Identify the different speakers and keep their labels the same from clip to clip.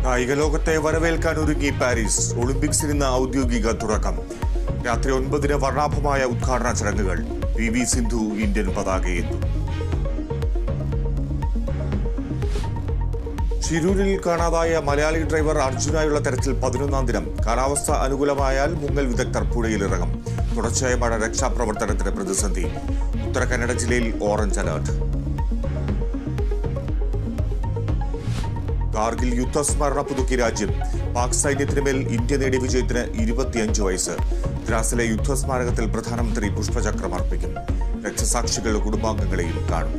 Speaker 1: കായിക ലോകത്തെ വരവേൽക്കാൻ ഒരുങ്ങി പാരീസ്. ഒളിമ്പിക്സിന് ഇന്ന് ഔദ്യോഗിക തുടക്കം. രാത്രി 9-ന് വർണ്ണാഭമായ ഉദ്ഘാടന ചടങ്ങുകൾ. PV സിന്ധു ഇന്ത്യൻ പതാകയേന്തും. ശിരൂരിൽ കാണാതായ മലയാളി ഡ്രൈവർ അർജുനായുള്ള തെരച്ചിൽ 11-ാം ദിനം. കാലാവസ്ഥ അനുകൂലമായാൽ മുങ്ങൽ വിദഗ്ധർ പുഴയിലിറങ്ങും. തുടർച്ചയായ മഴ രക്ഷാപ്രവർത്തനത്തിന് പ്രതിസന്ധി. ഉത്തര കന്നഡ ജില്ലയിൽ ഓറഞ്ച് അലർട്ട്. കാർഗിൽ യുദ്ധസ്മരണ പുതുക്കി രാജ്യം. പാക് സൈന്യത്തിന് മേൽ ഇന്ത്യ നേടിയ വിജയത്തിന് 25 വയസ്സ്. ദ്രാസിലെ യുദ്ധസ്മാരകത്തിൽ പ്രധാനമന്ത്രി പുഷ്പചക്രം അർപ്പിക്കും. രക്തസാക്ഷികളുടെ കുടുംബാംഗങ്ങളെയും കാണും.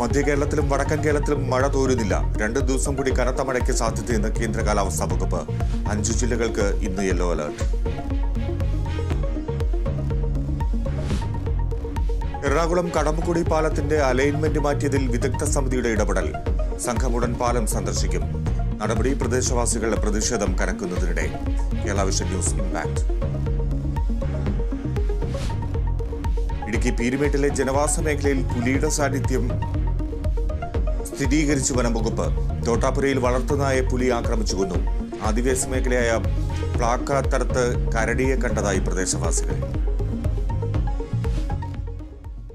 Speaker 1: മധ്യ കേരളത്തിലും വടക്കൻ കേരളത്തിലും മഴ തോരുന്നില്ല. 2 ദിവസം കൂടി കനത്ത മഴയ്ക്ക് സാധ്യതയെന്ന് കേന്ദ്ര കാലാവസ്ഥാ വകുപ്പ്. 5 ജില്ലകൾക്ക് ഇന്ന് യെല്ലോ അലർട്ട്. എറണാകുളം കടമ്പക്കുടി പാലത്തിന്റെ അലൈൻമെന്റ് മാറ്റിയതിൽ വിദഗ്ധ സമിതിയുടെ ഇടപെടൽ. സംഘമുടൻ പാലം സന്ദർശിക്കും. നടപടി പ്രദേശവാസികളുടെ പ്രതിഷേധം കനക്കുന്നതിനിടെ. Kerala vision news impact. Idukki പീരുമേട്ടിലെ ജനവാസ മേഖലയിൽ പുലിയുടെ സാന്നിധ്യം സ്ഥിരീകരിച്ചു വനംവകുപ്പ്. തോട്ടാപുരയിൽ വളർത്തുനായെ പുലി ആക്രമിച്ചു കൊന്നു. ആദിവാസി മേഖലയായ പ്ലാക്കാത്തടത്ത് കരടിയെ കണ്ടതായി പ്രദേശവാസികൾ.